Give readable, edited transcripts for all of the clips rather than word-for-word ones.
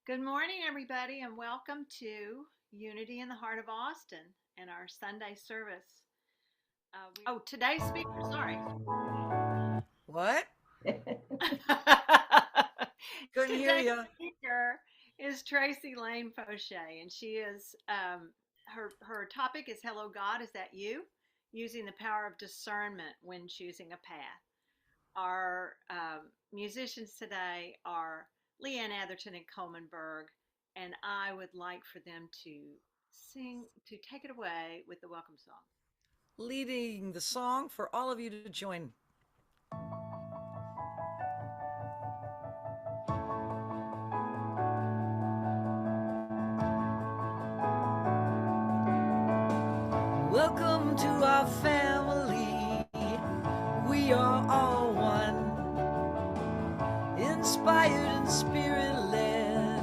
Good morning, everybody, and welcome to Unity in the Heart of Austin and our Sunday service. Today's speaker, sorry. What? Couldn't hear Today's you. speaker is Tracy Lane Foshee, and she is her topic is "Hello God, is that you?" Using the power of discernment when choosing a path. Our musicians today are Leeann Atherton and Coleman Berg, and I would like for them to take it away with the welcome song. Leading the song for all of you to join. Welcome to our family. We are all one. Inspired and spirit led.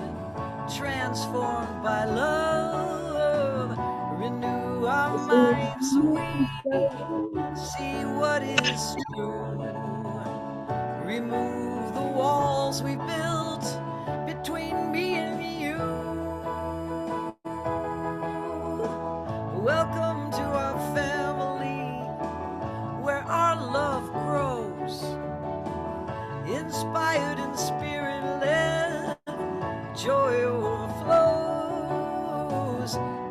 Transformed by love. Renew our minds so we see what is true. Remove the walls we built between me and you. Welcome to our family, where our love grows. Inspired and spirit-led, joy overflows.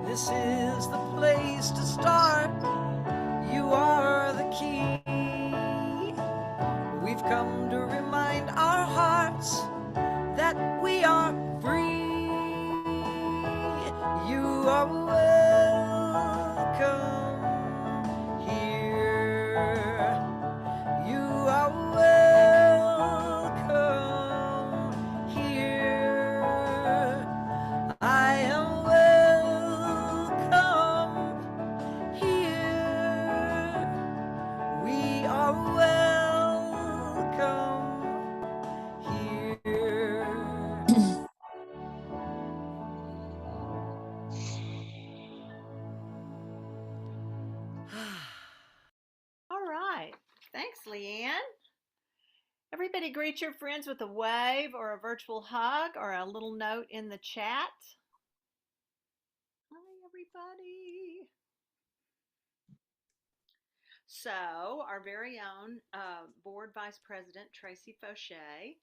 This is the place to start. You are the key. We've come to remind our hearts that we are free. You are welcome here. You are welcome here. I am welcome here. We are welcome here. All right. Thanks, Leanne. Everybody greet your friends with a wave or a virtual hug or a little note in the chat. Hi, everybody. So, our very own board vice president, Tracy Foshee,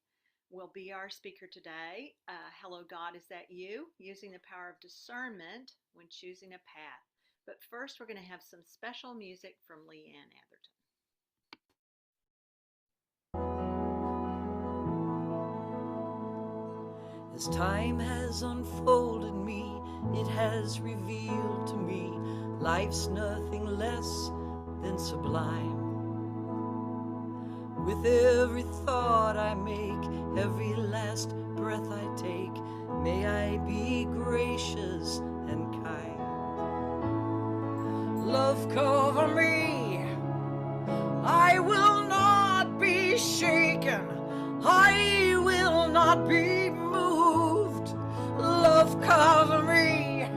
will be our speaker today. Hello, God, is that you? Using the power of discernment when choosing a path. But first, we're going to have some special music from Leeann Atherton. As time has unfolded me, it has revealed to me life's nothing less than sublime. With every thought I make, every last breath I take, may I be gracious and kind. Love cover me, I will not be shaken, I will not be moved. Love cover me,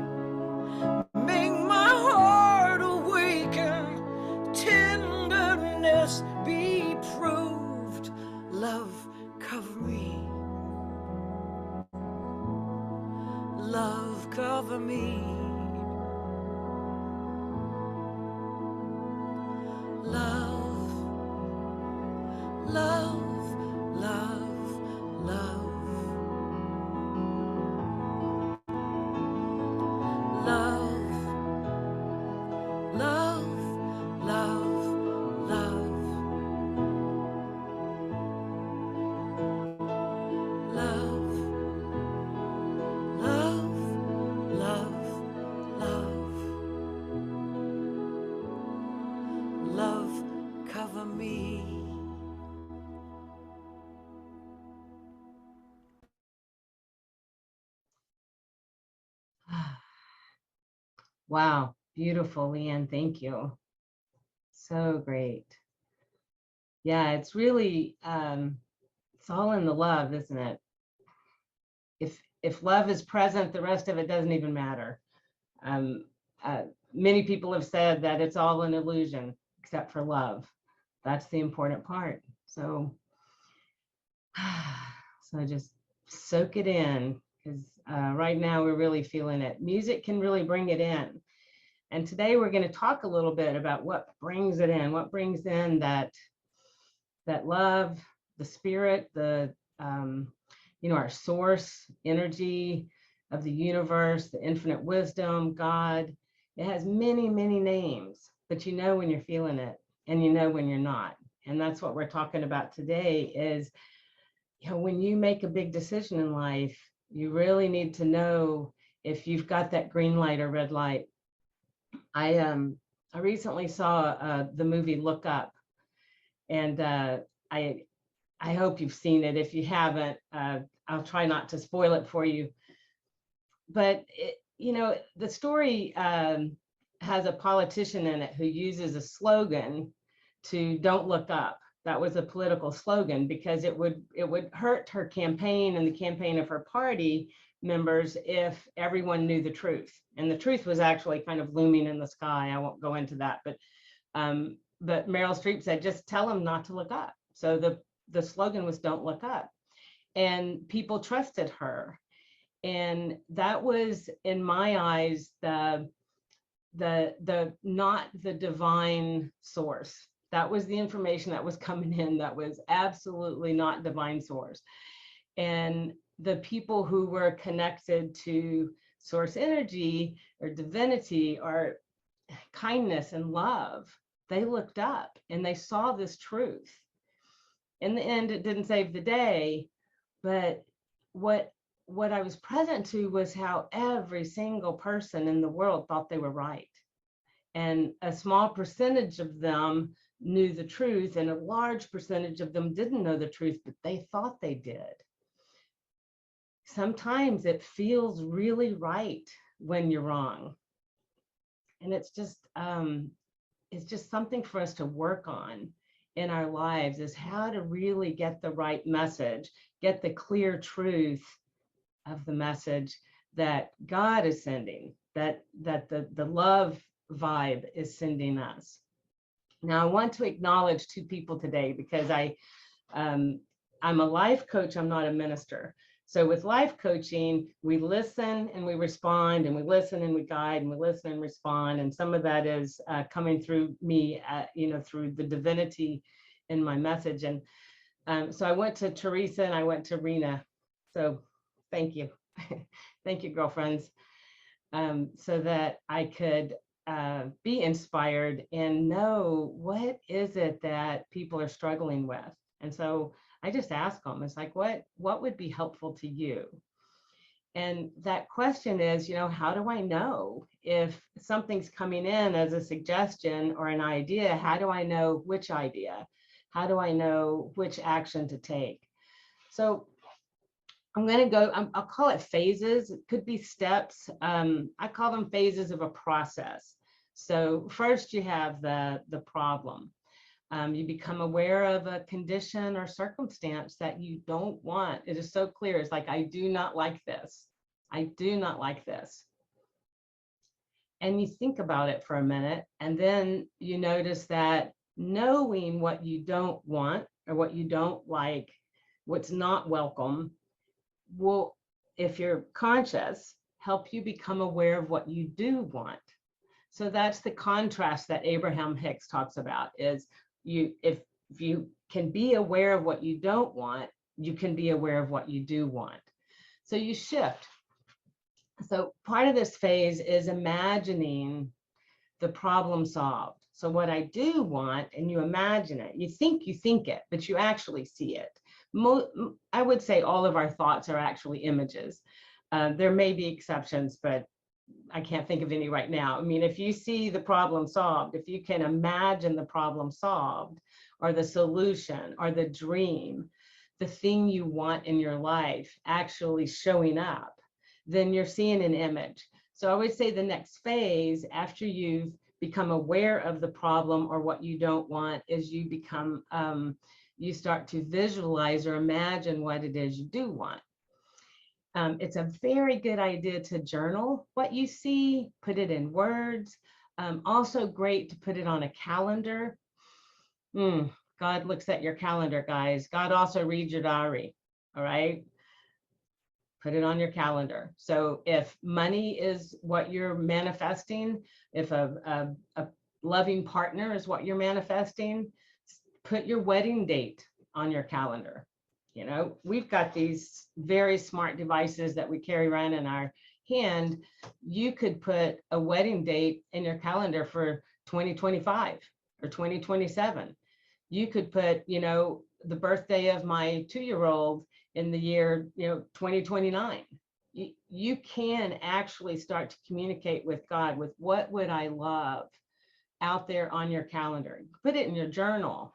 make my heart awaken, tenderness be proved. Love cover me, love cover me. Love, love, love, love. Love, love, love, love. Love, love, love, love. Love cover me. Wow, beautiful, Leanne. Thank you. So great. Yeah, it's really it's all in the love, isn't it? If love is present, the rest of it doesn't even matter. Um, Many people have said that it's all an illusion except for love. That's the important part. So just soak it in. because right now we're really feeling it. Music can really bring it in. And today we're going to talk a little bit about what brings it in, what brings in that love, the spirit, the our source energy of the universe, the infinite wisdom, God. It has many, many names, but you know when you're feeling it and you know when you're not. And that's what we're talking about today is, when you make a big decision in life, you really need to know if you've got that green light or red light. I recently saw the movie Look Up, and I hope you've seen it. If you haven't, I'll try not to spoil it for you. But the story has a politician in it who uses a slogan to "Don't look up." That was a political slogan because it would hurt her campaign and the campaign of her party members if everyone knew the truth. And the truth was actually kind of looming in the sky. I won't go into that, but Meryl Streep said, just tell them not to look up. So the slogan was "Don't look up," and people trusted her. And that was, in my eyes, the not the divine source. That was the information that was coming in that was absolutely not divine source. And the people who were connected to source energy or divinity or kindness and love, they looked up and they saw this truth. In the end, it didn't save the day, but what I was present to was how every single person in the world thought they were right. And a small percentage of them knew the truth, and a large percentage of them didn't know the truth, but they thought they did. Sometimes it feels really right when you're wrong. And it's just something for us to work on in our lives, is how to really get the right message, get the clear truth of the message that God is sending, that the love vibe is sending us. Now, I want to acknowledge two people today because I'm a life coach. I'm not a minister. So with life coaching, we listen and we respond, and we listen and we guide, and we listen and respond. And some of that is coming through me, through the divinity in my message. And so I went to Teresa and I went to Rena. So thank you. Thank you, girlfriends. So that I could be inspired and know what is it that people are struggling with. And so I just ask them, it's like, what would be helpful to you? And that question is, how do I know if something's coming in as a suggestion or an idea? How do I know which idea? How do I know which action to take? So I'm going to go, I'll call it phases. It could be steps. I call them phases of a process. So first you have the problem. You become aware of a condition or circumstance that you don't want. It is so clear. It's like, I do not like this. I do not like this. And you think about it for a minute, and then you notice that knowing what you don't want or what you don't like, what's not welcome, will, if you're conscious, help you become aware of what you do want. So that's the contrast that Abraham Hicks talks about, is if you can be aware of what you don't want, you can be aware of what you do want. So you shift. So part of this phase is imagining the problem solved. So what I do want, and you imagine it, you think it, but you actually see it. I would say all of our thoughts are actually images. There may be exceptions, but I can't think of any right now. I mean, if you see the problem solved, if you can imagine the problem solved, or the solution, or the dream, the thing you want in your life actually showing up, then you're seeing an image. So I would say the next phase, after you've become aware of the problem or what you don't want, is you become, you start to visualize or imagine what it is you do want. It's a very good idea to journal what you see, put it in words. Also great to put it on a calendar. God looks at your calendar, guys. God also reads your diary, all right? put it on your calendar. So if money is what you're manifesting, if a loving partner is what you're manifesting, put your wedding date on your calendar. You know, we've got these very smart devices that we carry around in our hand. You could put a wedding date in your calendar for 2025 or 2027. You could put, you know, the birthday of my 2-year-old in the year, you know, 2029. You can actually start to communicate with God with what would I love out there on your calendar. Put it in your journal.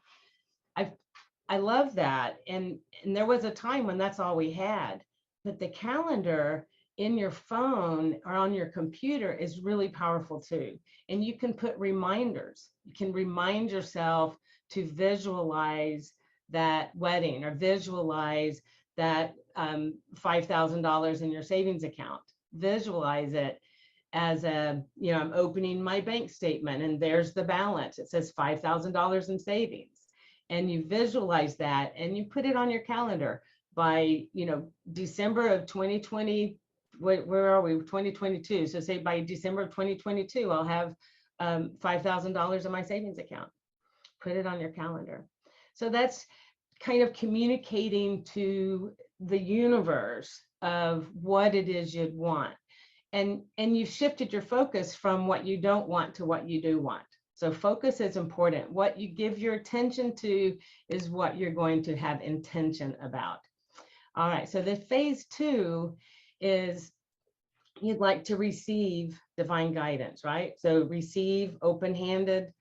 I love that. And there was a time when that's all we had. But the calendar in your phone or on your computer is really powerful too. And you can put reminders. You can remind yourself to visualize that wedding or visualize that $5,000 in your savings account. Visualize it as a, you know, I'm opening my bank statement and there's the balance. It says $5,000 in savings. And you visualize that and you put it on your calendar by, you know, December of 2020. Where are we? 2022. So say by December of 2022, I'll have $5,000 in my savings account. Put it on your calendar. So that's kind of communicating to the universe of what it is you'd want. And you've shifted your focus from what you don't want to what you do want. So focus is important. What you give your attention to is what you're going to have intention about. All right, so the phase 2 is you'd like to receive divine guidance, right? So receive open-handed.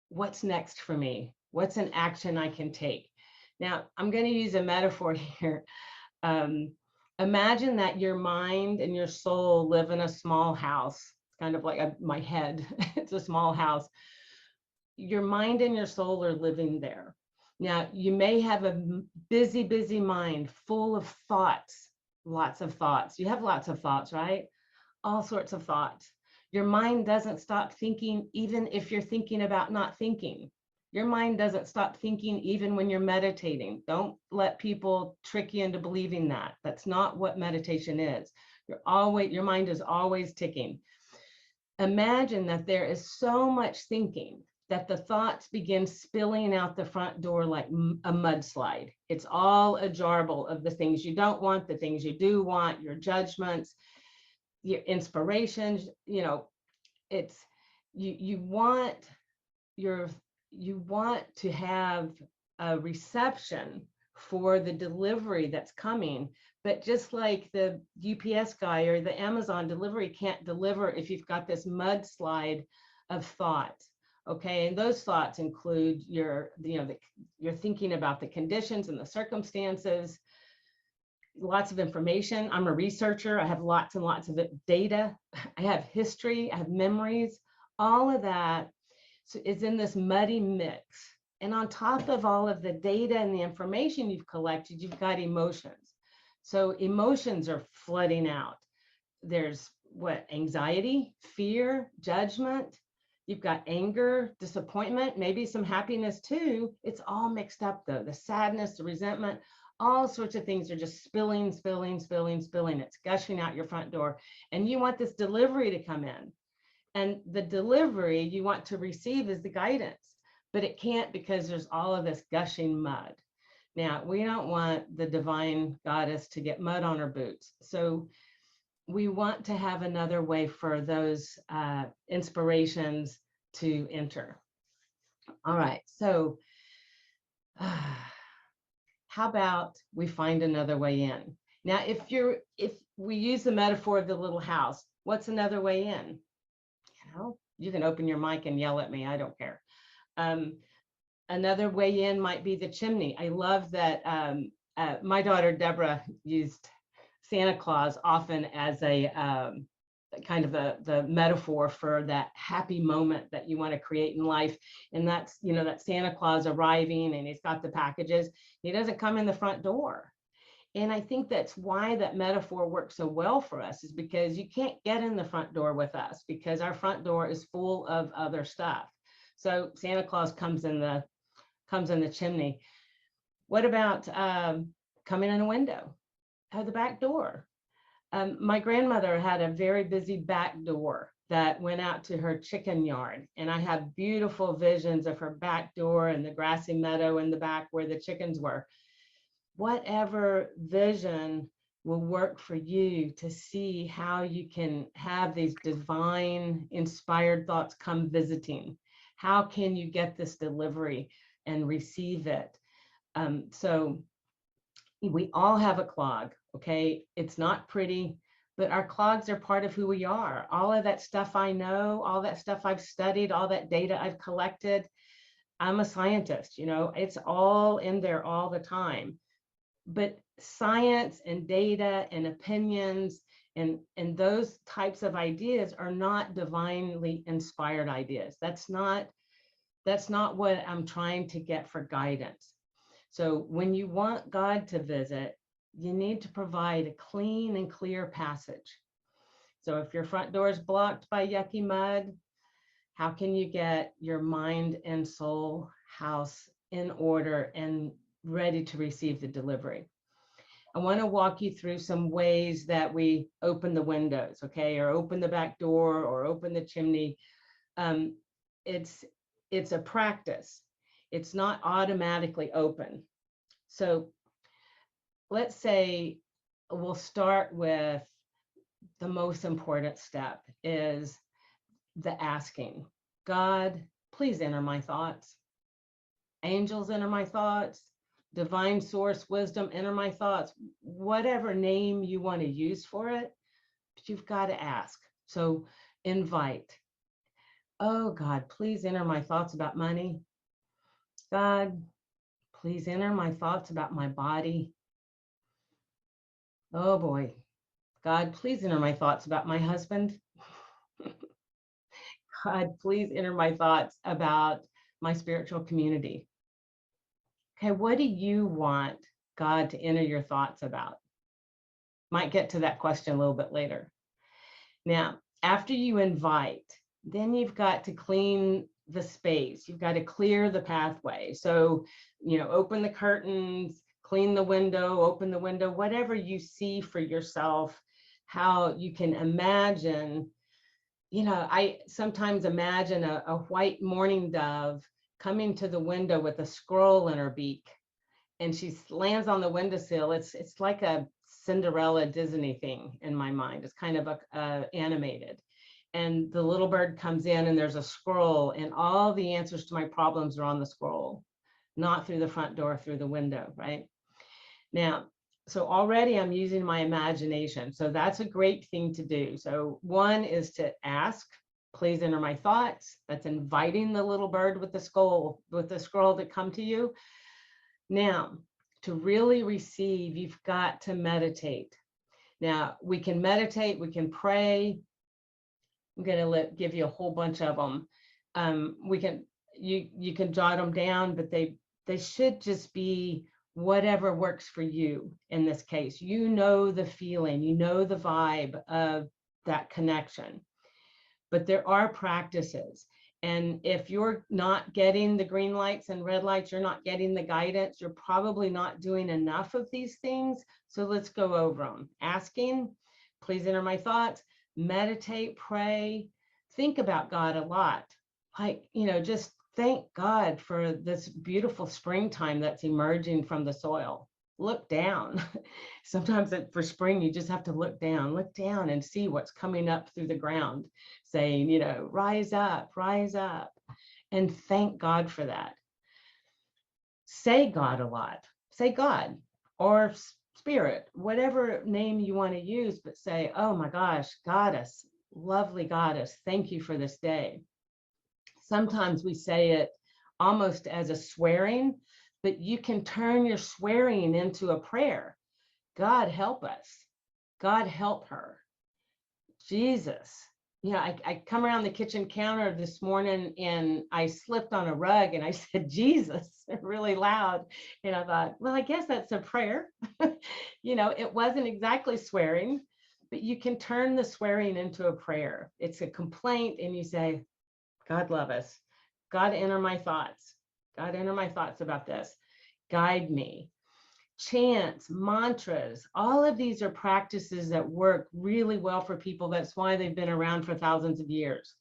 What's next for me? What's an action I can take? Now, I'm going to use a metaphor here. Imagine that your mind and your soul live in a small house, kind of like my head. It's a small house. Your mind and your soul are living there. Now, you may have a busy, busy mind full of thoughts, lots of thoughts. You have lots of thoughts, right? All sorts of thoughts. Your mind doesn't stop thinking, even if you're thinking about not thinking. Your mind doesn't stop thinking even when you're meditating. Don't let people trick you into believing that. That's not what meditation is. Your mind is always ticking. Imagine that there is so much thinking that the thoughts begin spilling out the front door like a mudslide. It's all a jarble of the things you don't want, the things you do want, your judgments, your inspirations. You know, it's you want to have a reception for the delivery that's coming. But just like the UPS guy or the Amazon delivery can't deliver if you've got this mudslide of thoughts. Okay, and those thoughts include you're thinking about the conditions and the circumstances, lots of information. I'm a researcher. I have lots and lots of data. I have history. I have memories. All of that is in this muddy mix. And on top of all of the data and the information you've collected, you've got emotions. So emotions are flooding out. There's anxiety, fear, judgment. You've got anger, disappointment, maybe some happiness too. It's all mixed up though. The sadness, the resentment, all sorts of things are just spilling. It's gushing out your front door. And you want this delivery to come in. And the delivery you want to receive is the guidance, but it can't because there's all of this gushing mud. Now, we don't want the divine goddess to get mud on her boots. So we want to have another way for those inspirations to enter. All right, so how about we find another way in? Now, if we use the metaphor of the little house, what's another way in? You can open your mic and yell at me. I don't care. Another way in might be the chimney. I love that my daughter Deborah used Santa Claus often as a kind of the metaphor for that happy moment that you want to create in life. And that's, that Santa Claus arriving and he's got the packages. He doesn't come in the front door. And I think that's why that metaphor works so well for us, is because you can't get in the front door with us because our front door is full of other stuff. So Santa Claus comes in the chimney. What about coming in a window? the back door. My grandmother had a very busy back door that went out to her chicken yard. And I have beautiful visions of her back door and the grassy meadow in the back where the chickens were. Whatever vision will work for you to see how you can have these divine inspired thoughts come visiting. How can you get this delivery and receive it? So we all have a clog, okay? It's not pretty, but our clogs are part of who we are. All of that stuff I know, all that stuff I've studied, all that data I've collected. I'm a scientist, it's all in there all the time. But science and data and opinions and those types of ideas are not divinely inspired ideas. That's not what I'm trying to get for guidance. So when you want God to visit, you need to provide a clean and clear passage. So if your front door is blocked by yucky mud, how can you get your mind and soul house in order and ready to receive the delivery? I want to walk you through some ways that we open the windows, okay, or open the back door or open the chimney. It's a practice. It's not automatically open. So let's say we'll start with the most important step is the asking. God, please enter my thoughts. Angels enter my thoughts. Divine source, wisdom, enter my thoughts. Whatever name you want to use for it, but you've got to ask. So invite. Oh God, please enter my thoughts about money. God, please enter my thoughts about my body. Oh boy, God, please enter my thoughts about my husband. God, please enter my thoughts about my spiritual community. Okay, what do you want God to enter your thoughts about? Might get to that question a little bit later. Now, after you invite, then you've got to clean the space. You've got to clear the pathway. So, open the curtains, clean the window, open the window, whatever you see for yourself, how you can imagine. I sometimes imagine a white mourning dove coming to the window with a scroll in her beak, and she lands on the windowsill. It's like a Cinderella Disney thing in my mind. It's kind of animated. And the little bird comes in and there's a scroll and all the answers to my problems are on the scroll, not through the front door, through the window, right? Now, so already I'm using my imagination. So that's a great thing to do. So one is to ask, please enter my thoughts. That's inviting the little bird with the scroll to come to you. Now, to really receive, you've got to meditate. Now, we can meditate, we can pray. I'm going to give you a whole bunch of them. You can jot them down, but they should just be whatever works for you in this case. The feeling, the vibe of that connection. But there are practices. And if you're not getting the green lights and red lights, you're not getting the guidance, you're probably not doing enough of these things. So let's go over them. Asking, please enter my thoughts, meditate, pray, think about God a lot. Just thank God for this beautiful springtime that's emerging from the soil. Look down. Sometimes for spring, you just have to look down and see what's coming up through the ground, saying, rise up, and thank God for that. Say God a lot. Say God or spirit, whatever name you want to use, but say, oh my gosh, goddess, lovely goddess, thank you for this day. Sometimes we say it almost as a swearing, but you can turn your swearing into a prayer. God help us. God help her. Jesus. I come around the kitchen counter this morning and I slipped on a rug and I said, Jesus, really loud. And I thought, well, I guess that's a prayer. It wasn't exactly swearing, but you can turn the swearing into a prayer. It's a complaint and you say, God love us. God enter my thoughts. God enter my thoughts about this. Guide me. chants, mantras, all of these are practices that work really well for people. That's why they've been around for thousands of years.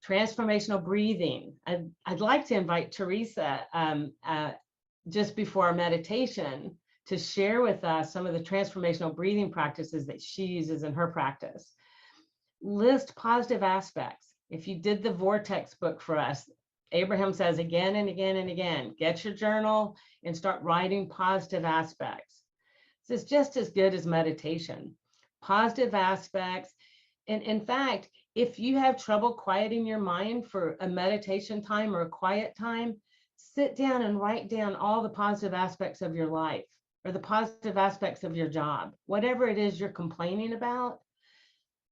Transformational breathing. I'd like to invite Teresa just before our meditation to share with us some of the transformational breathing practices that she uses in her practice. List positive aspects. If you did the Vortex book for us, Abraham says again and again and again, get your journal and start writing positive aspects. This is just as good as meditation. Positive aspects. And in fact, if you have trouble quieting your mind for a meditation time or a quiet time, sit down and write down all the positive aspects of your life or the positive aspects of your job, whatever it is you're complaining about.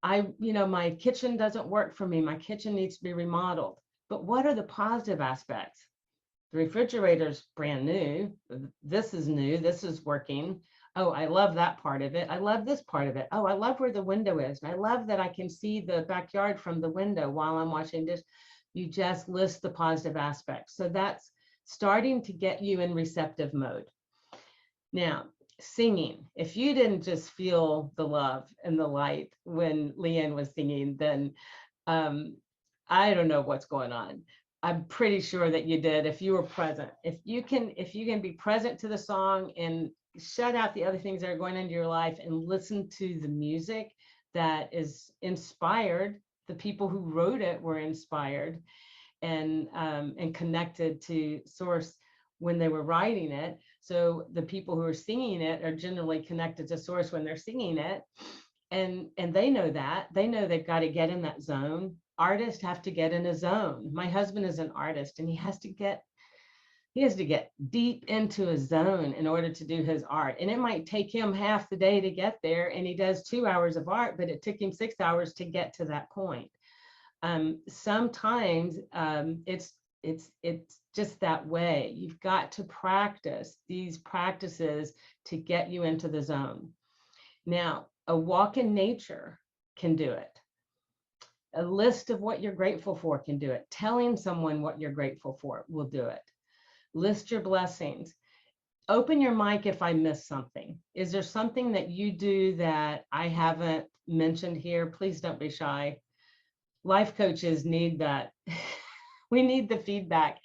My kitchen doesn't work for me. My kitchen needs to be remodeled. But what are the positive aspects? The refrigerator's brand new. This is new. This is working. Oh, I love that part of it. I love this part of it. Oh, I love where the window is. And I love that I can see the backyard from the window while I'm washing dishes. You just list the positive aspects. So that's starting to get you in receptive mode. Now, singing. If you didn't just feel the love and the light when Leeann was singing, then I don't know what's going on. I'm pretty sure that you did if you were present. If you can be present to the song and shut out the other things that are going into your life and listen to the music that is inspired. The people who wrote it were inspired and connected to source when they were writing it. So the people who are singing it are generally connected to source when they're singing it. And they know that. They know they've got to get in that zone. Artists have to get in a zone. My husband is an artist and he has to get deep into a zone in order to do his art. And it might take him half the day to get there. And he does 2 hours of art, but it took him 6 hours to get to that point. Sometimes it's just that way. You've got to practice these practices to get you into the zone. Now, a walk in nature can do it. A list of what you're grateful for can do it. Telling someone what you're grateful for will do it. List your blessings. Open your mic if I missed something. Is there something that you do that I haven't mentioned here? Please don't be shy. Life coaches need that. We need the feedback.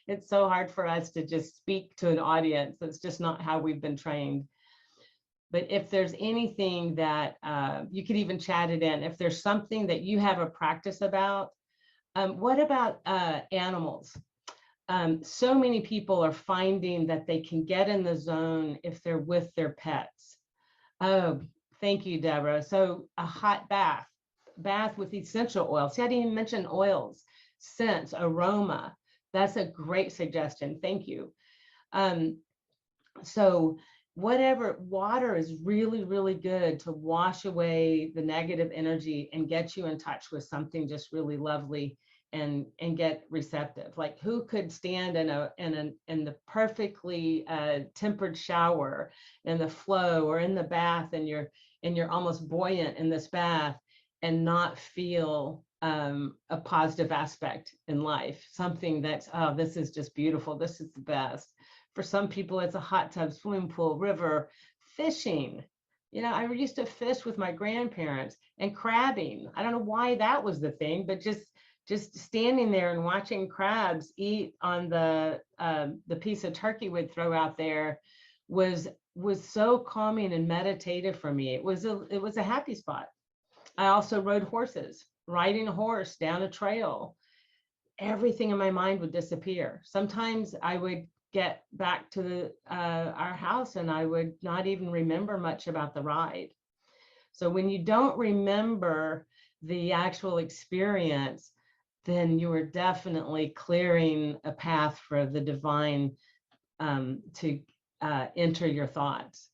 It's so hard for us to just speak to an audience. That's just not how we've been trained. But if there's anything that you could even chat it in, if there's something that you have a practice about, what about animals? So many people are finding that they can get in the zone if they're with their pets. Oh, thank you, Deborah. So a hot bath with essential oils. See, I didn't even mention oils, scents, aroma. That's a great suggestion. Thank you. So whatever, water is really, really good to wash away the negative energy and get you in touch with something just really lovely and get receptive. Like who could stand in the perfectly tempered shower in the flow or in the bath and you're almost buoyant in this bath and not feel a positive aspect in life, something that's, oh, this is just beautiful. This is the best. For some people, it's a hot tub, swimming pool, river, fishing. I used to fish with my grandparents and crabbing. I don't know why that was the thing, but just standing there and watching crabs eat on the piece of turkey we'd throw out there was so calming and meditative for me. It was a happy spot. I also rode horses, riding a horse down a trail. Everything in my mind would disappear. Sometimes I would get back to our house and I would not even remember much about the ride. So when you don't remember the actual experience, then you are definitely clearing a path for the divine to enter your thoughts.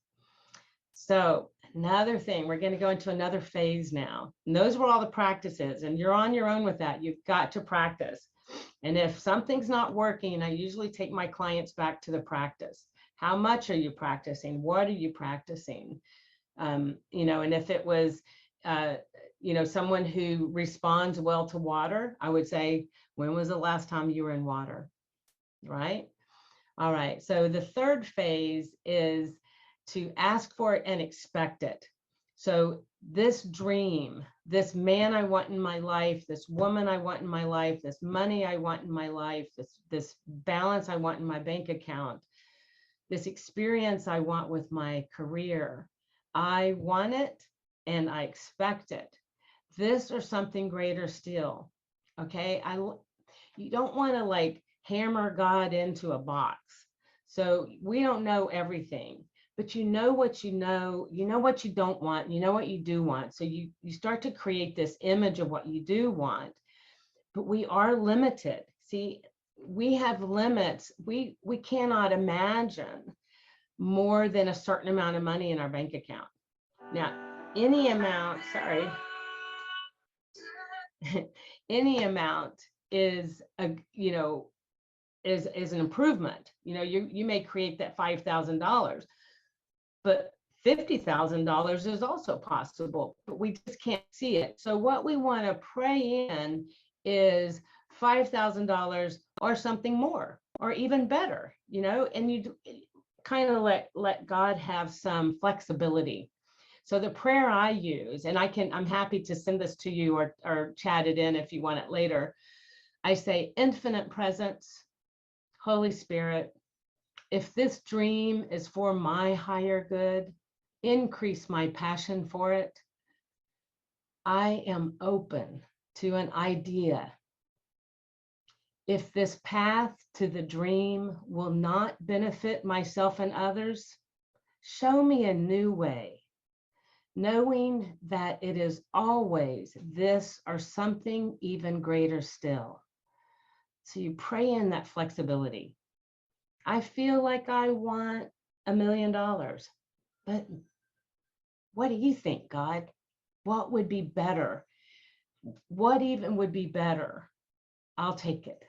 So another thing, we're going to go into another phase now. And those were all the practices, and you're on your own with that. You've got to practice. And if something's not working, I usually take my clients back to the practice. How much are you practicing? What are you practicing? And if it was, someone who responds well to water, I would say, when was the last time you were in water? Right? All right. So the third phase is to ask for it and expect it. So this dream, this man I want in my life, this woman I want in my life, this money I want in my life, this balance I want in my bank account, this experience I want with my career, I want it and I expect it. This or something greater still. Okay. You don't want to like hammer God into a box. So we don't know everything, but you know what you know what you don't want, you know what you do want. So you start to create this image of what you do want, but we are limited. See, we have limits. We cannot imagine more than a certain amount of money in our bank account. Now, any amount, sorry, any amount is a, is an improvement. You may create that $5,000, but $50,000 is also possible, but we just can't see it. So what we want to pray in is $5,000 or something more, or even better, and you kind of let God have some flexibility. So the prayer I use, and I'm happy to send this to you or chat it in if you want it later. I say, infinite presence, Holy Spirit, if this dream is for my higher good, increase my passion for it. I am open to an idea. If this path to the dream will not benefit myself and others, show me a new way, knowing that it is always this or something even greater still. So you pray in that flexibility. I feel like I want $1 million, but what do you think, God? What would be better? What even would be better? I'll take it.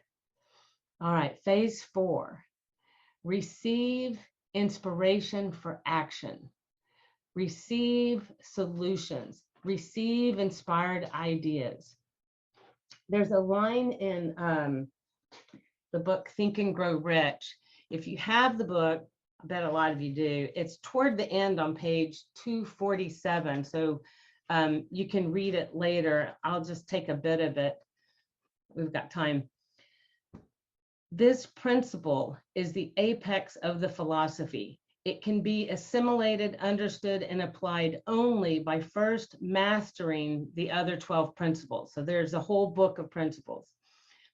All right, phase 4, receive inspiration for action. Receive solutions. Receive inspired ideas. There's a line in the book Think and Grow Rich. If you have the book, I bet a lot of you do, it's toward the end on page 247. So you can read it later. I'll just take a bit of it. We've got time. This principle is the apex of the philosophy. It can be assimilated, understood, and applied only by first mastering the other 12 principles. So there's a whole book of principles.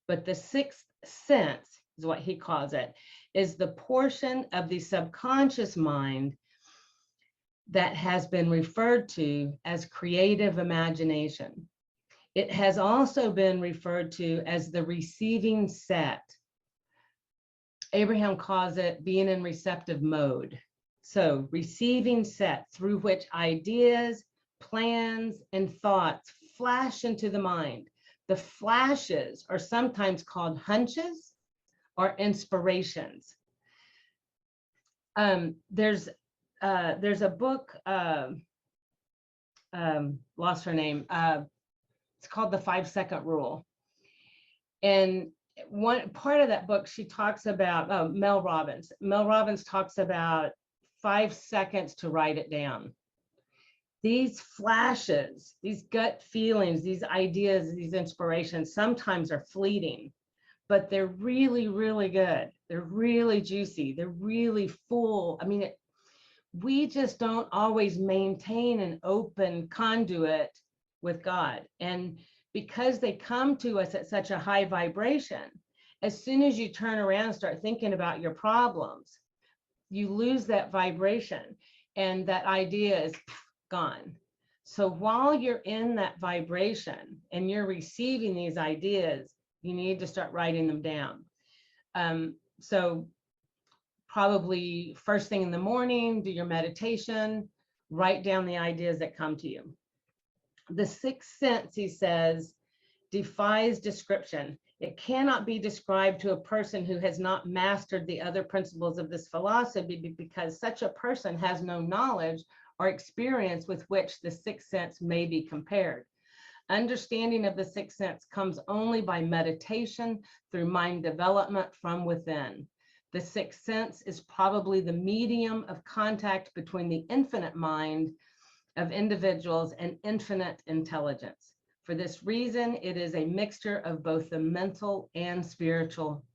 But the sixth sense is what he calls it, is the portion of the subconscious mind that has been referred to as creative imagination. It has also been referred to as the receiving set. Abraham calls it being in receptive mode. So receiving set through which ideas, plans, and thoughts flash into the mind. The flashes are sometimes called hunches or inspirations. There's a book, lost her name. It's called The 5-Second Rule. And one part of that book, she talks about, Mel Robbins. Mel Robbins talks about 5 seconds to write it down. These flashes, these gut feelings, these ideas, these inspirations sometimes are fleeting, but they're really, really good. They're really juicy. They're really full. I mean, we just don't always maintain an open conduit with God. And because they come to us at such a high vibration, as soon as you turn around and start thinking about your problems, you lose that vibration and that idea is gone. So while you're in that vibration and you're receiving these ideas, you need to start writing them down. So probably first thing in the morning, do your meditation, write down the ideas that come to you. The sixth sense, he says, defies description. It cannot be described to a person who has not mastered the other principles of this philosophy, because such a person has no knowledge or experience with which the sixth sense may be compared. Understanding of the sixth sense comes only by meditation through mind development from within. The sixth sense is probably the medium of contact between the infinite mind of individuals and infinite intelligence. For this reason, it is a mixture of both the mental and spiritual.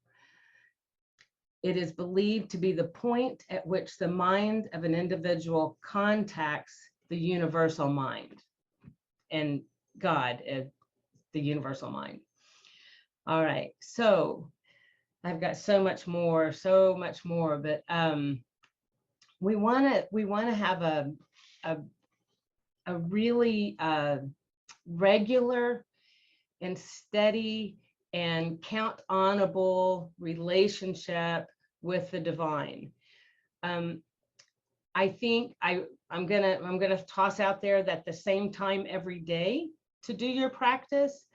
It is believed to be the point at which the mind of an individual contacts the universal mind, and God is the universal mind. All right, so I've got so much more, but we want to have a really regular and steady and count onable relationship with the divine. I think I'm gonna toss out there that the same time every day to do your practice.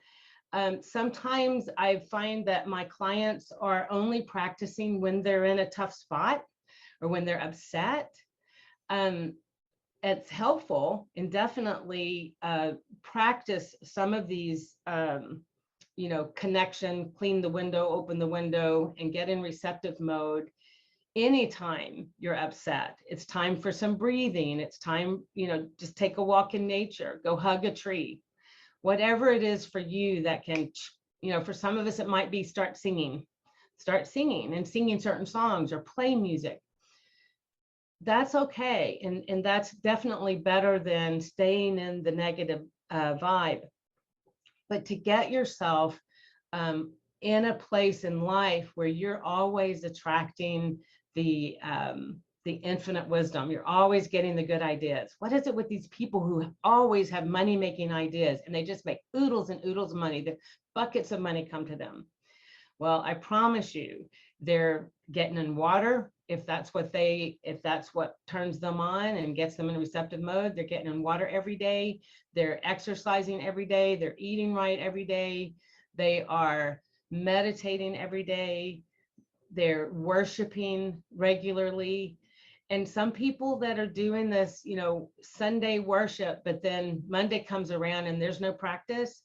Sometimes I find that my clients are only practicing when they're in a tough spot or when they're upset. It's helpful, and definitely practice some of these, connection, clean the window, open the window, and get in receptive mode anytime you're upset. It's time for some breathing. It's time, just take a walk in nature, go hug a tree. Whatever it is for you that can, for some of us, it might be start singing and singing certain songs or play music. That's okay. And that's definitely better than staying in the negative vibe. But to get yourself in a place in life where you're always attracting the infinite wisdom, you're always getting the good ideas. What is it with these people who always have money making ideas and they just make oodles and oodles of money? The buckets of money come to them. Well, I promise you, they're getting in water. If that's what turns them on and gets them in receptive mode, they're getting in water every day. They're exercising every day. They're eating right every day. They are meditating every day. They're worshiping regularly. And some people that are doing this, Sunday worship, but then Monday comes around and there's no practice,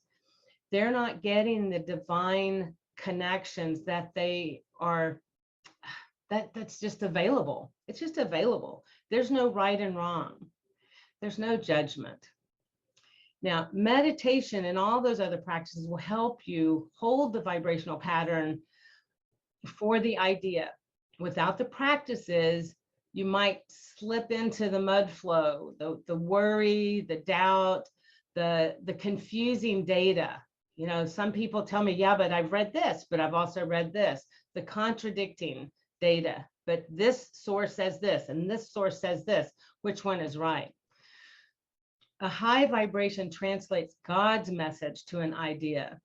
they're not getting the divine connections that they are, that's just available. It's just available. There's no right and wrong. There's no judgment. Now, meditation and all those other practices will help you hold the vibrational pattern for the idea. Without the practices, you might slip into the mud flow, the worry, the doubt, the confusing data. Some people tell me, yeah, but I've read this, but I've also read this, the contradicting data, but this source says this, and this source says this, which one is right? A high vibration translates God's message to an idea.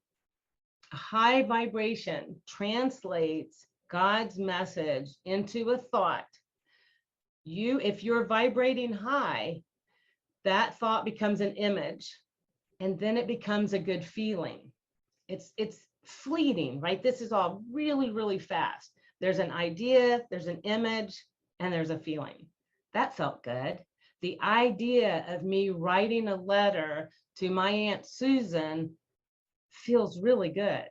A high vibration translates God's message into a thought. If you're vibrating high, that thought becomes an image, and then it becomes a good feeling. It's fleeting, right? This is all really, really fast. There's an idea, there's an image, and there's a feeling. That felt good. The idea of me writing a letter to my Aunt Susan feels really good.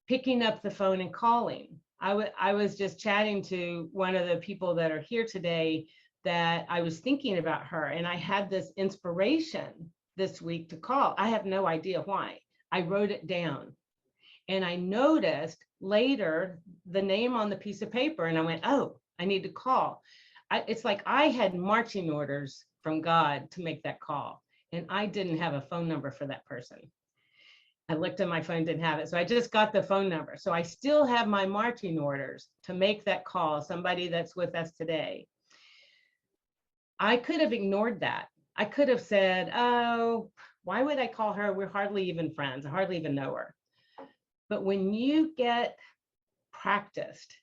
Picking up the phone and calling. I was just chatting to one of the people that are here today that I was thinking about her, and I had this inspiration this week to call. I have no idea why. I wrote it down, and I noticed later the name on the piece of paper, and I went, oh, I need to call. It's like I had marching orders from God to make that call, and I didn't have a phone number for that person. I looked at my phone, didn't have it. So I just got the phone number. So I still have my marching orders to make that call, somebody that's with us today. I could have ignored that. I could have said, oh, why would I call her? We're hardly even friends. I hardly even know her. But when you get practiced,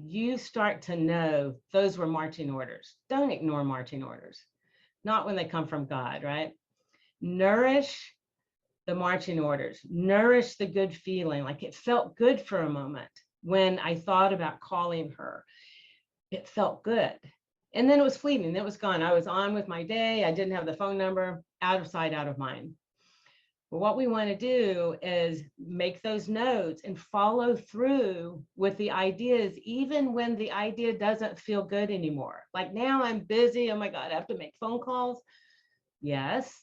you start to know those were marching orders. Don't ignore marching orders. Not when they come from God, right? Nourish the marching orders, nourish the good feeling. Like it felt good for a moment when I thought about calling her. It felt good. And then it was fleeting, it was gone. I was on with my day. I didn't have the phone number, out of sight, out of mind. But what we want to do is make those notes and follow through with the ideas, even when the idea doesn't feel good anymore. Like now I'm busy. Oh my God, I have to make phone calls. Yes.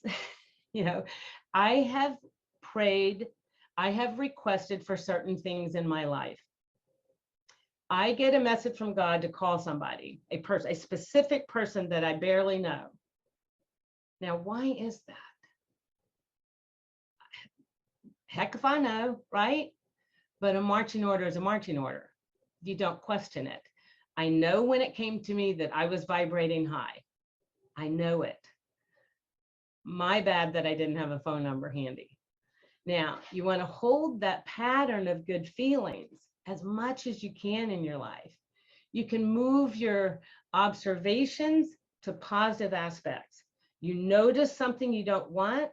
I have prayed, I have requested for certain things in my life. I get a message from God to call somebody, a specific person that I barely know. Now, why is that? Heck if I know, right? But a marching order is a marching order. You don't question it. I know when it came to me that I was vibrating high. I know it. My bad that I didn't have a phone number handy. Now, you want to hold that pattern of good feelings as much as you can in your life. You can move your observations to positive aspects. You notice something you don't want,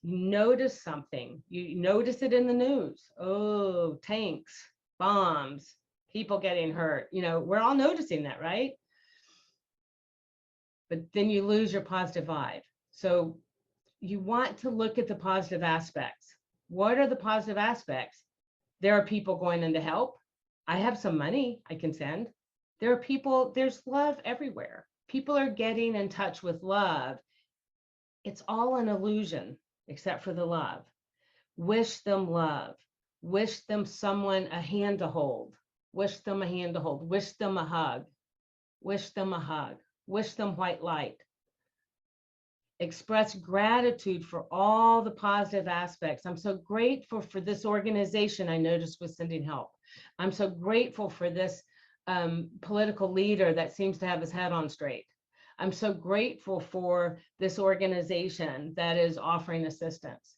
you notice something, you notice it in the news. Oh, tanks, bombs, people getting hurt. We're all noticing that, right? But then you lose your positive vibe. So you want to look at the positive aspects. What are the positive aspects? There are people going in to help. I have some money I can send. There are people, there's love everywhere. People are getting in touch with love. It's all an illusion except for the love. Wish them love. Wish them someone a hand to hold. Wish them a hand to hold. Wish them a hug. Wish them a hug. Wish them white light. Express gratitude for all the positive aspects. I'm so grateful for this organization I noticed was sending help. I'm so grateful for this political leader that seems to have his head on straight. I'm so grateful for this organization that is offering assistance.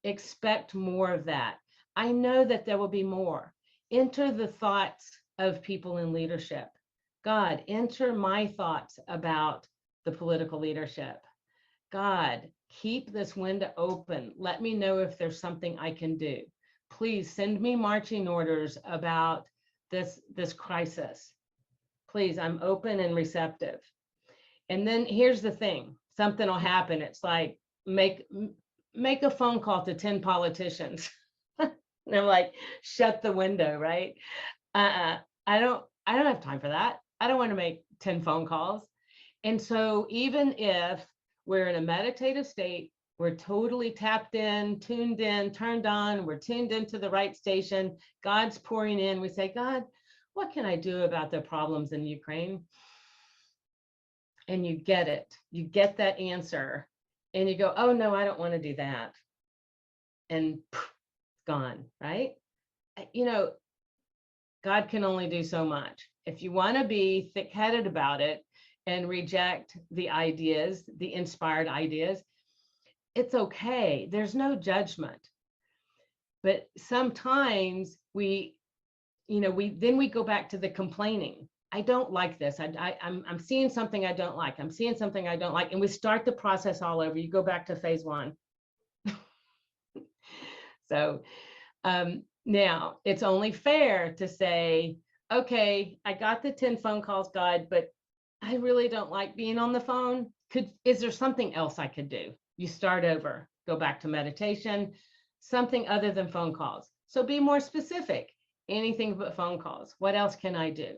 Expect more of that. I know that there will be more. Enter the thoughts of people in leadership. God, enter my thoughts about the political leadership. God, keep this window open. Let me know if there's something I can do. Please send me marching orders about this crisis. Please, I'm open and receptive. And then here's the thing, something will happen. It's like, make a phone call to 10 politicians. They're like, shut the window, right? I don't have time for that. I don't want to make 10 phone calls. And so even if we're in a meditative state, we're totally tapped in, tuned in, turned on, we're tuned into the right station, God's pouring in, we say, God, what can I do about the problems in Ukraine? And you get it. You get that answer. And you go, oh, no, I don't want to do that. And poof, gone, right? God can only do so much. If you want to be thick-headed about it and reject the ideas, the inspired ideas, it's okay. There's no judgment. But sometimes we go back to the complaining. I don't like this. I'm seeing something I don't like. I'm seeing something I don't like. And we start the process all over. You go back to phase one. So now it's only fair to say, okay, I got the 10 phone calls, God, but I really don't like being on the phone. Is there something else I could do? You start over, go back to meditation, something other than phone calls. So be more specific, anything but phone calls. What else can I do?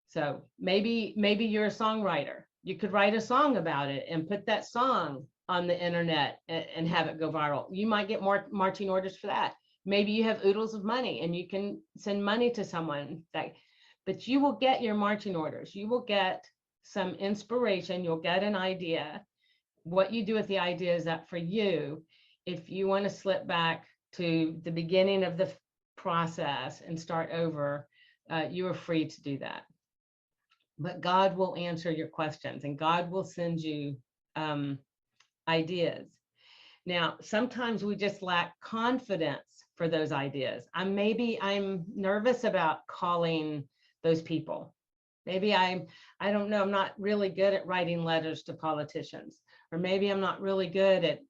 So maybe you're a songwriter. You could write a song about it and put that song on the internet and have it go viral. You might get more marching orders for that. Maybe you have oodles of money and you can send money to someone but you will get your marching orders. You will get some inspiration. You'll get an idea. What you do with the idea is up for you. If you want to slip back to the beginning of the process and start over, you are free to do that. But God will answer your questions and God will send you ideas. Now, sometimes we just lack confidence for those ideas. I'm nervous about calling those people. Maybe I don't know, I'm not really good at writing letters to politicians, or maybe I'm not really good at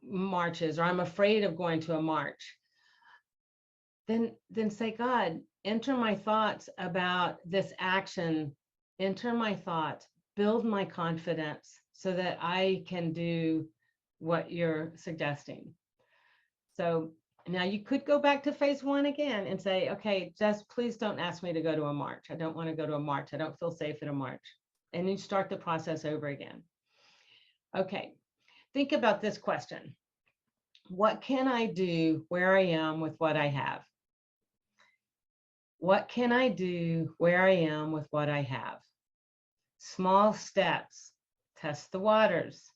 marches, or I'm afraid of going to a march. Then say, God, enter my thoughts about this action, enter my thoughts, build my confidence so that I can do what you're suggesting. So now you could go back to phase one again and say, okay, just please don't ask me to go to a march. I don't want to go to a march. I don't feel safe at a march. And you start the process over again. Okay, think about this question. What can I do where I am with what I have? What can I do where I am with what I have? Small steps, test the waters.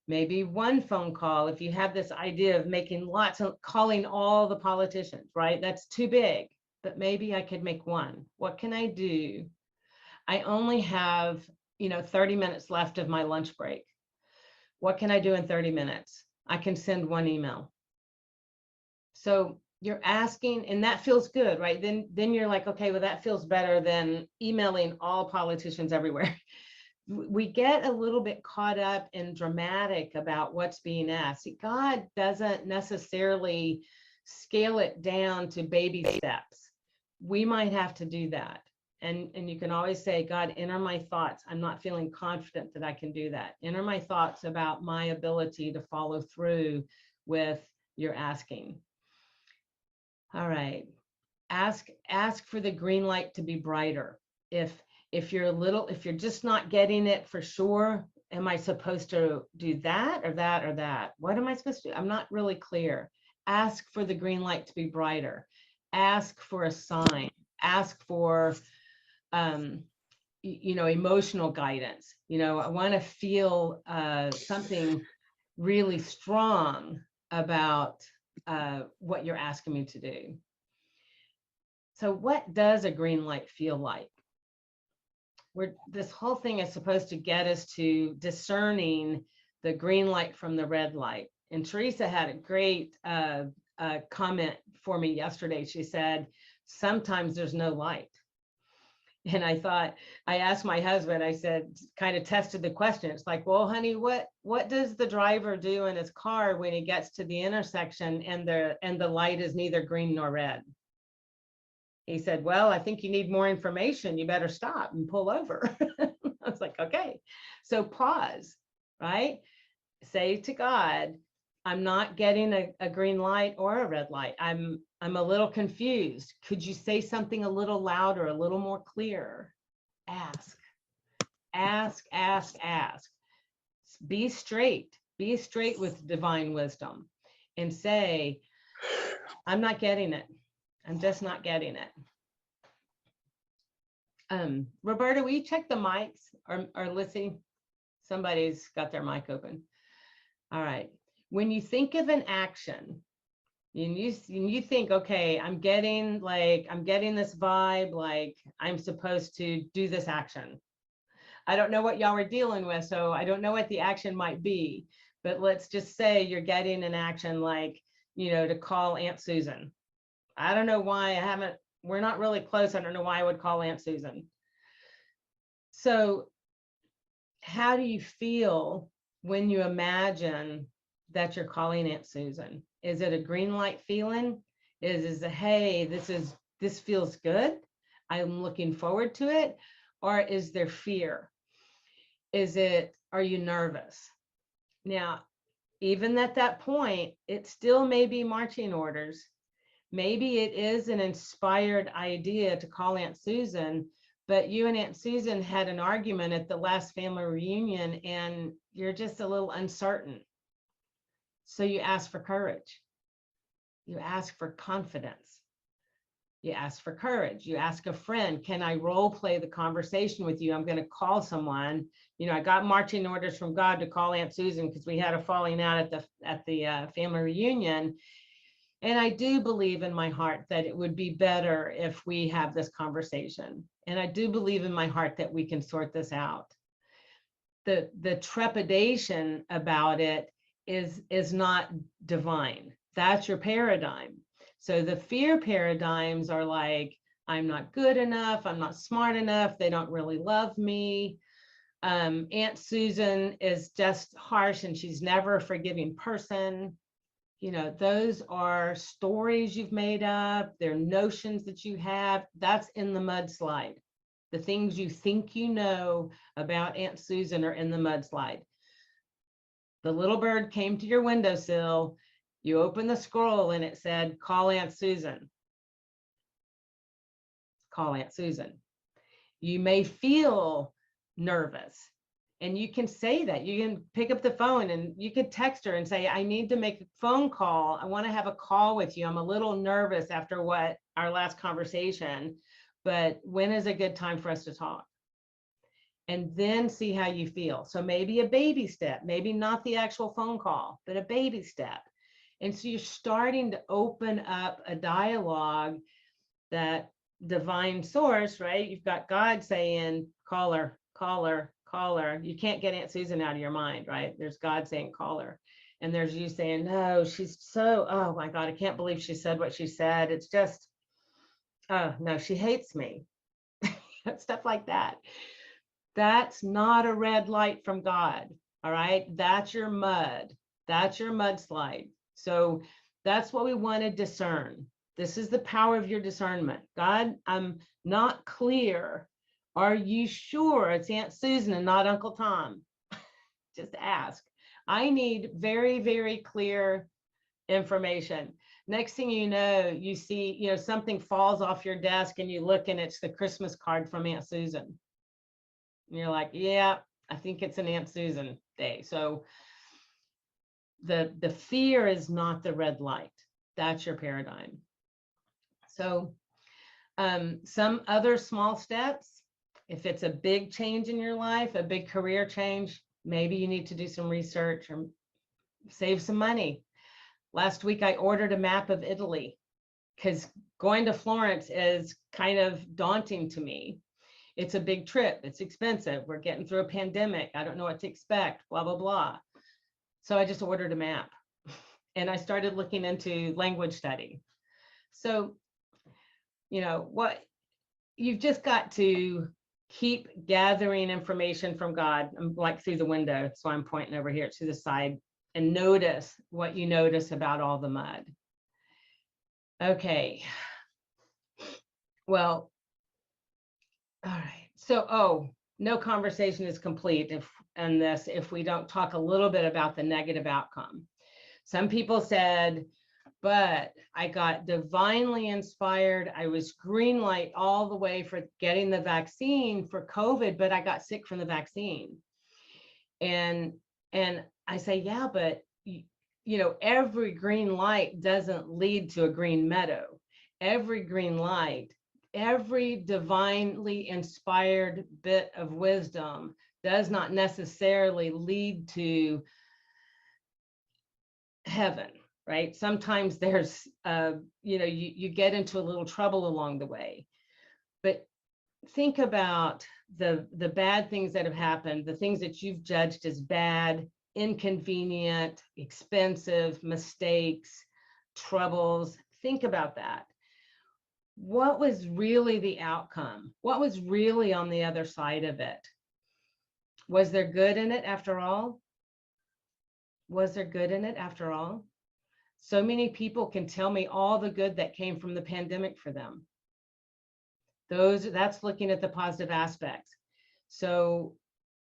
Maybe one phone call. If you have this idea of making lots of calling all the politicians, right? That's too big, but maybe I could make one. What can I do? I only have, 30 minutes left of my lunch break. What can I do in 30 minutes? I can send one email. So you're asking, and that feels good, right? Then you're like, okay, well, that feels better than emailing all politicians everywhere. We get a little bit caught up and dramatic about what's being asked. See, God doesn't necessarily scale it down to baby steps. We might have to do that. And you can always say, God, enter my thoughts. I'm not feeling confident that I can do that. Enter my thoughts about my ability to follow through with your asking. All right. Ask for the green light to be brighter. If you're just not getting it for sure, am I supposed to do that or that or that? What am I supposed to do? I'm not really clear. Ask for the green light to be brighter. Ask for a sign. Ask for, emotional guidance. I want to feel something really strong about what you're asking me to do. So what does a green light feel like? This whole thing is supposed to get us to discerning the green light from the red light. And Teresa had a great comment for me yesterday. She said, sometimes there's no light. And I asked my husband, I said, kind of tested the question. It's like, well, honey, what does the driver do in his car when he gets to the intersection and the light is neither green nor red? He said, well, I think you need more information. You better stop and pull over. I was like, okay. So pause, right? Say to God, I'm not getting a green light or a red light. I'm a little confused. Could you say something a little louder, a little more clear? Ask. Be straight with divine wisdom and say, I'm not getting it. I'm just not getting it. Roberta, will you check the mics or Lissie? Somebody's got their mic open. All right. When you think of an action, and you think, okay, I'm getting this vibe, like I'm supposed to do this action. I don't know what y'all are dealing with, so I don't know what the action might be, but let's just say you're getting an action like, to call Aunt Susan. I don't know why we're not really close. I don't know why I would call Aunt Susan. So how do you feel when you imagine that you're calling Aunt Susan? Is it a green light feeling? Is it, hey, this feels good, I'm looking forward to it? Or is there fear? Are you nervous? Now, even at that point, it still may be marching orders. Maybe it is an inspired idea to call Aunt Susan, but you and Aunt Susan had an argument at the last family reunion and you're just a little uncertain. So you ask for courage. You ask for confidence. You ask for courage. You ask a friend, can I role play the conversation with you? I'm going to call someone. I got marching orders from God to call Aunt Susan because we had a falling out at the family reunion. And I do believe in my heart that it would be better if we have this conversation. And I do believe in my heart that we can sort this out. The trepidation about it is not divine. That's your paradigm. So the fear paradigms are like, I'm not good enough. I'm not smart enough. They don't really love me. Aunt Susan is just harsh and she's never a forgiving person. Those are stories you've made up. They're notions that you have. That's in the mudslide. The things you think you know about Aunt Susan are in the mudslide. The little bird came to your windowsill. You opened the scroll and it said, call Aunt Susan. Call Aunt Susan. You may feel nervous. And you can say that. You can pick up the phone and you can text her and say, I need to make a phone call. I want to have a call with you. I'm a little nervous after what our last conversation, but when is a good time for us to talk? And then see how you feel. So maybe a baby step, maybe not the actual phone call, but a baby step. And so you're starting to open up a dialogue that divine source, right? You've got God saying, call her, call her, call her. You can't get Aunt Susan out of your mind, right? There's God saying, call her. And there's you saying, no, she's so, oh my God, I can't believe she said what she said. It's just, oh no, she hates me. Stuff like that. That's not a red light from God. All right. That's your mud. That's your mudslide. So that's what we want to discern. This is the power of your discernment. God, I'm not clear. Are you sure it's Aunt Susan and not Uncle Tom? Just ask. I need very, very clear information. Next thing you know, you see, something falls off your desk and you look and it's the Christmas card from Aunt Susan. And you're like, yeah, I think it's an Aunt Susan day. So the fear is not the red light. That's your paradigm. So some other small steps, if it's a big change in your life, a big career change, maybe you need to do some research or save some money. Last week, I ordered a map of Italy because going to Florence is kind of daunting to me. It's a big trip. It's expensive. We're getting through a pandemic. I don't know what to expect, blah, blah, blah. So I just ordered a map and I started looking into language study. So, what you've just got to keep gathering information from God. I'm like through the window. So I'm pointing over here to the side and notice what you notice about all the mud. Okay. Well, all right. So, no conversation is complete if we don't talk a little bit about the negative outcome. Some people said, but I got divinely inspired. I was green light all the way for getting the vaccine for COVID, but I got sick from the vaccine. And I say, yeah, but every green light doesn't lead to a green meadow. Every green light, every divinely inspired bit of wisdom does not necessarily lead to heaven, right? Sometimes there's, you get into a little trouble along the way. But think about the bad things that have happened, the things that you've judged as bad, inconvenient, expensive, mistakes, troubles. Think about that. What was really the outcome? What was really on the other side of it? Was there good in it after all? Was there good in it after all? So many people can tell me all the good that came from the pandemic for them. That's looking at the positive aspects. So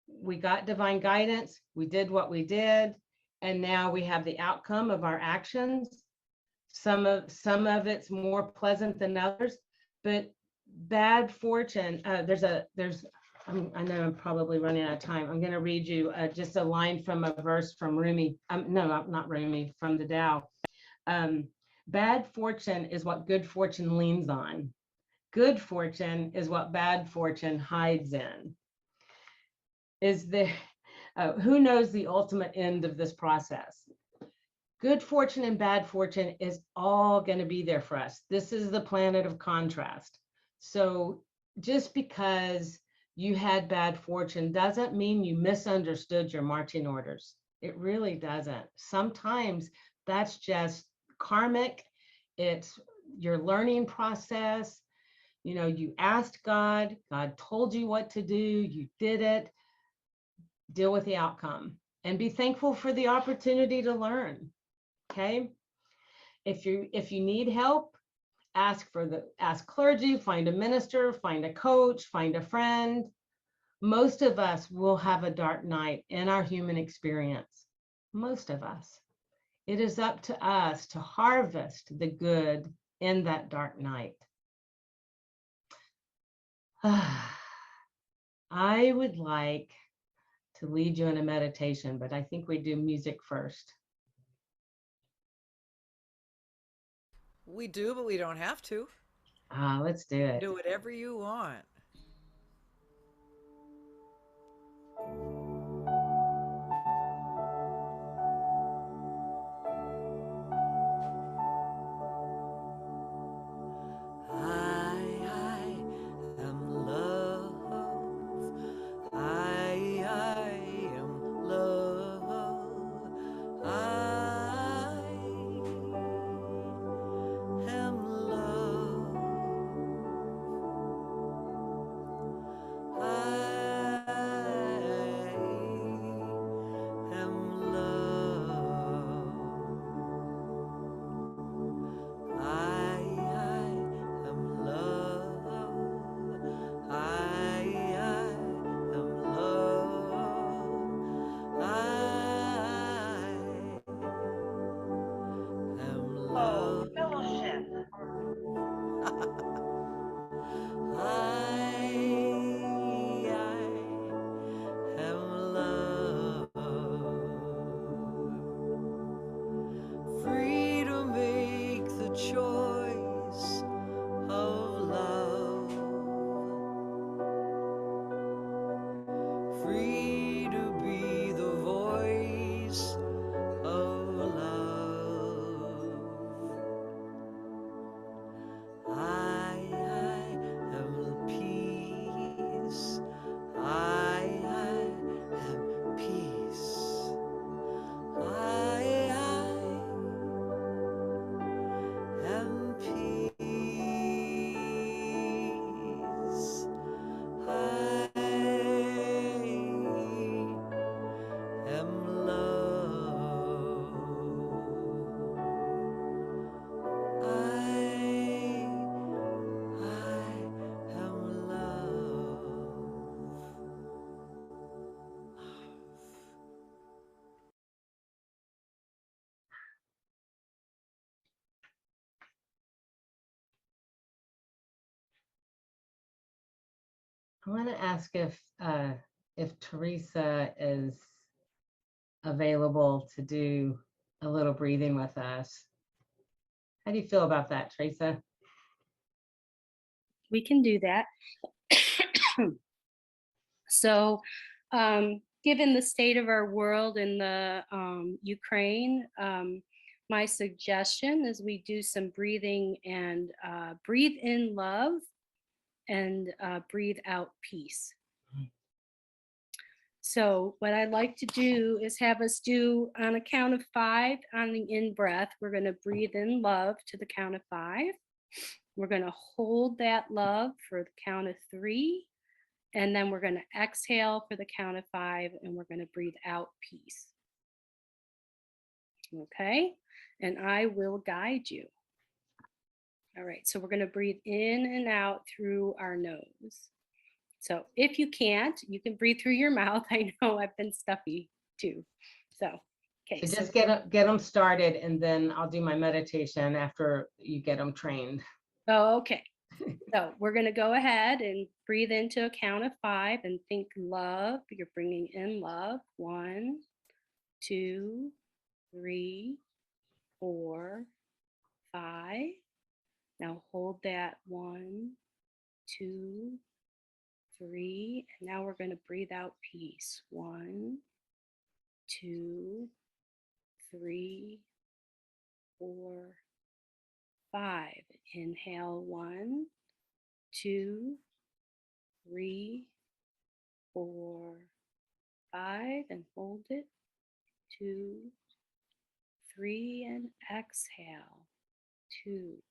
we got divine guidance, we did what we did, and now we have the outcome of our actions. Some of it's more pleasant than others, but bad fortune. I know I'm probably running out of time. I'm going to read you just a line from a verse from Rumi. No, not Rumi, from the Tao. Bad fortune is what good fortune leans on. Good fortune is what bad fortune hides in. Who knows the ultimate end of this process? Good fortune and bad fortune is all going to be there for us. This is the planet of contrast. So just because you had bad fortune doesn't mean you misunderstood your marching orders. It really doesn't. Sometimes that's just karmic. It's your learning process. You asked God, God told you what to do, you did it. Deal with the outcome and be thankful for the opportunity to learn. Okay. If you need help, ask clergy, find a minister, find a coach, find a friend. Most of us will have a dark night in our human experience. most of us. It is up to us to harvest the good in that dark night. I would like to lead you in a meditation, but I think we do music first. We do, but we don't have to. Let's do it. Do whatever you want. I am love. I am love. I am love. I am love. I am love. I am love. I am love. Fellowship. I am love. Free to make the choice of love. Free to be the voice of love. I am peace. I am peace. I am peace. I am love. I am love. I want to ask if Teresa is available to do a little breathing with us. How do you feel about that, Teresa? We can do that. So, given the state of our world in the Ukraine, my suggestion is we do some breathing and breathe in love and breathe out peace. So what I'd like to do is have us do on a count of 5 on the in-breath. We're going to breathe in love to the count of 5. We're going to hold that love for the count of 3. And then we're going to exhale for the count of 5, and we're going to breathe out peace. Okay? And I will guide you. All right, so we're going to breathe in and out through our nose. So if you can't, you can breathe through your mouth. I know I've been stuffy too. So, okay. So just get them started, and then I'll do my meditation after you get them trained. Oh, okay. So we're going to go ahead and breathe into a count of 5 and think love. You're bringing in love. 1, 2, 3, 4, 5. Now hold that. 1, 2, 3. And now we're going to breathe out peace. 1, 2, 3, 4, 5. Inhale. 1, 2, 3, 4, 5, and hold it. 2, 3, and exhale. 2,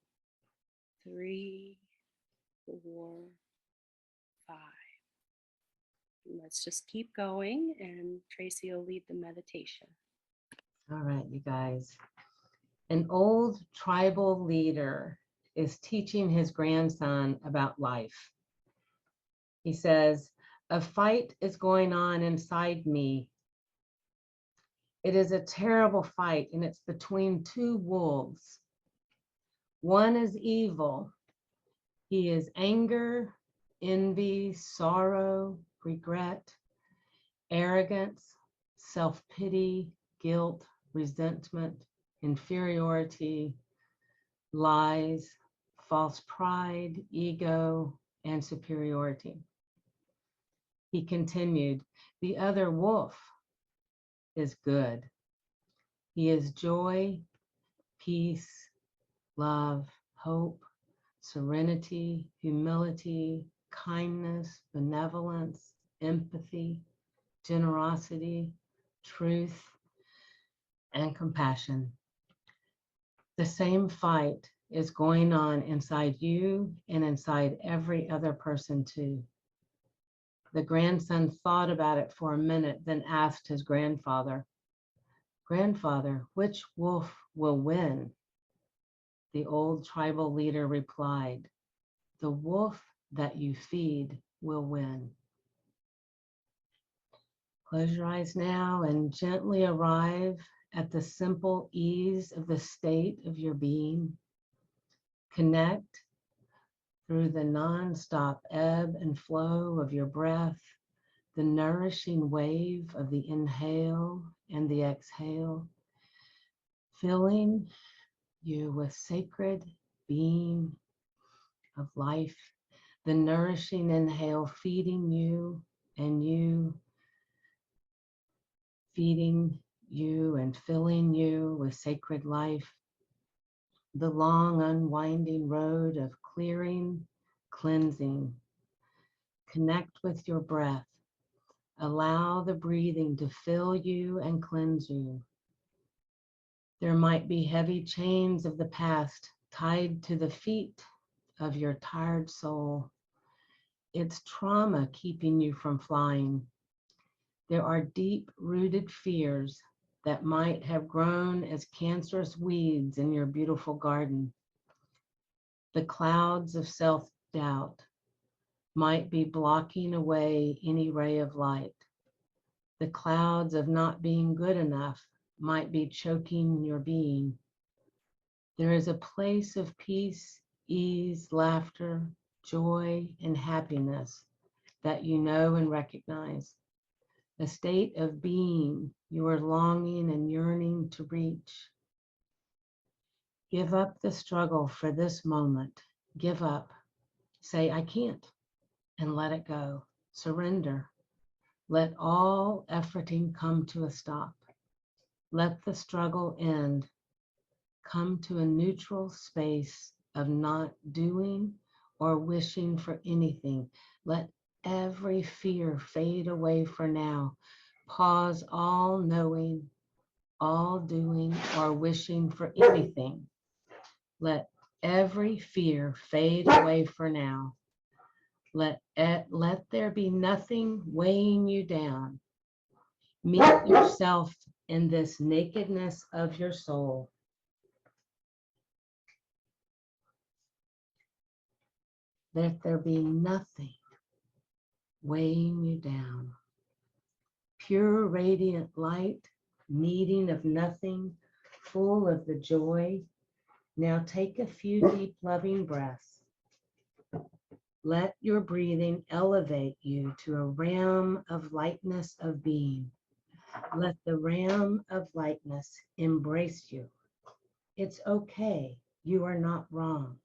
3, 4, 5. Let's just keep going, and Tracy will lead the meditation. All right, you guys. An old tribal leader is teaching his grandson about life. He says, "A fight is going on inside me. It is a terrible fight, and it's between two wolves. One is evil. He is anger, envy, sorrow, regret, arrogance, self-pity, guilt, resentment, inferiority, lies, false pride, ego, and superiority. He continued, the other wolf is good. He is joy, peace, love, hope, serenity, humility, kindness, benevolence, empathy, generosity, truth, and compassion. The same fight is going on inside you and inside every other person too. The grandson thought about it for a minute, then asked his grandfather, Grandfather, which wolf will win? The old tribal leader replied, the wolf that you feed will win. Close your eyes now and gently arrive at the simple ease of the state of your being. Connect through the nonstop ebb and flow of your breath, the nourishing wave of the inhale and the exhale, filling you with sacred being of life, the nourishing inhale feeding you and you feeding you and filling you with sacred life, the long unwinding road of clearing, cleansing. Connect with your breath. Allow the breathing to fill you and cleanse you. There might be heavy chains of the past tied to the feet of your tired soul. It's trauma keeping you from flying. There are deep-rooted fears that might have grown as cancerous weeds in your beautiful garden. The clouds of self-doubt might be blocking away any ray of light. The clouds of not being good enough might be choking your being. There is a place of peace, ease, laughter, joy, and happiness that you know and recognize. A state of being you are longing and yearning to reach. Give up the struggle for this moment. Give up. Say, I can't, and let it go. Surrender. Let all efforting come to a stop. Let the struggle end. Come to a neutral space of not doing or wishing for anything. Let every fear fade away for now. Pause all knowing, all doing, or wishing for anything. Let every fear fade away for now. Let there be nothing weighing you down. Meet yourself in this nakedness of your soul. Let there be nothing weighing you down. Pure, radiant light, needing of nothing, full of the joy. Now take a few deep, loving breaths. Let your breathing elevate you to a realm of lightness of being. Let the realm of lightness embrace you. It's okay. You are not wrong.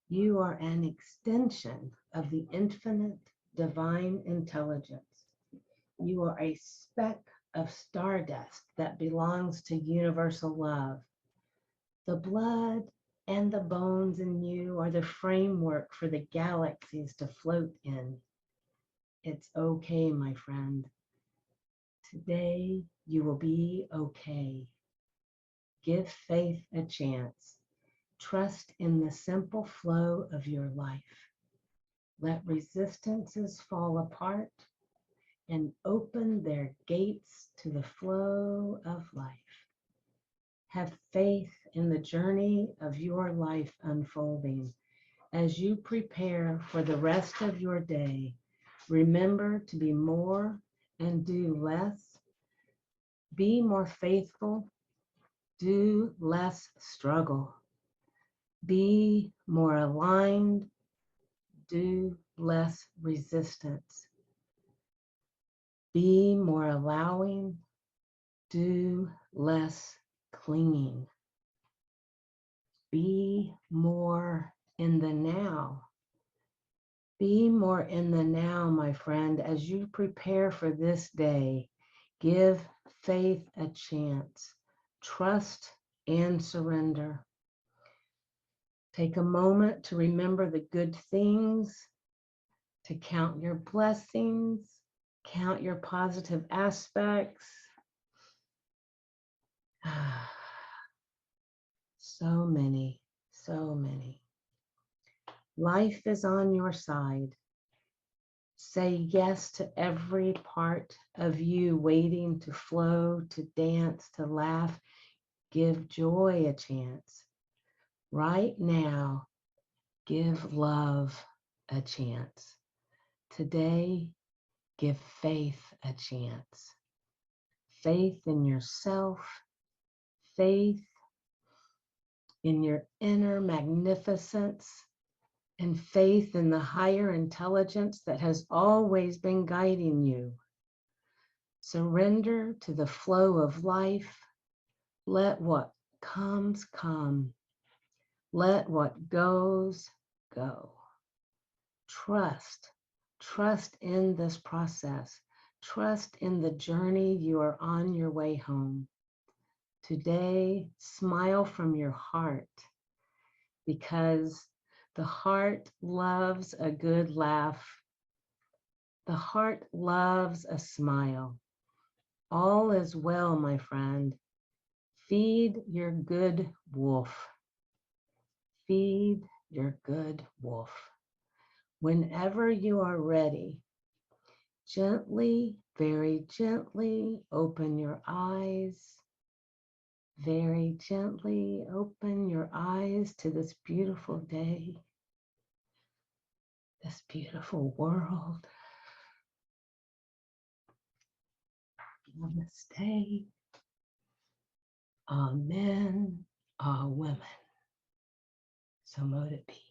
You are an extension of the infinite divine intelligence. You are a speck of stardust that belongs to universal love. The blood and the bones in you are the framework for the galaxies to float in. It's okay, my friend. Today, you will be okay. Give faith a chance. Trust in the simple flow of your life. Let resistances fall apart and open their gates to the flow of life. Have faith in the journey of your life unfolding. As you prepare for the rest of your day, remember to be more and do less Be more faithful. Do less struggle. Be more aligned. Do less resistance. Be more allowing. Do less clinging. Be more in the now. Be more in the now, my friend, as you prepare for this day. Give faith a chance. Trust and surrender. Take a moment to remember the good things, to count your blessings, count your positive aspects. So many, so many. Life is on your side. Say yes to every part of you waiting to flow, to dance, to laugh. Give joy a chance. Right now, give love a chance. Today, give faith a chance. Faith in yourself, faith in your inner magnificence, and faith in the higher intelligence that has always been guiding you. Surrender to the flow of life. Let what comes come. Let what goes go. Trust. Trust in this process. Trust in the journey you are on your way home. Today, smile from your heart, because the heart loves a good laugh. The heart loves a smile. All is well, my friend. Feed your good wolf. Feed your good wolf. Whenever you are ready, gently, very gently open your eyes. Very gently open your eyes to this beautiful day, this beautiful world. Namaste. Amen. Women. So mote it be.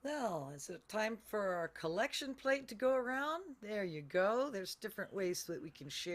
Well, is it time for our collection plate to go around? There you go. There's different ways that we can share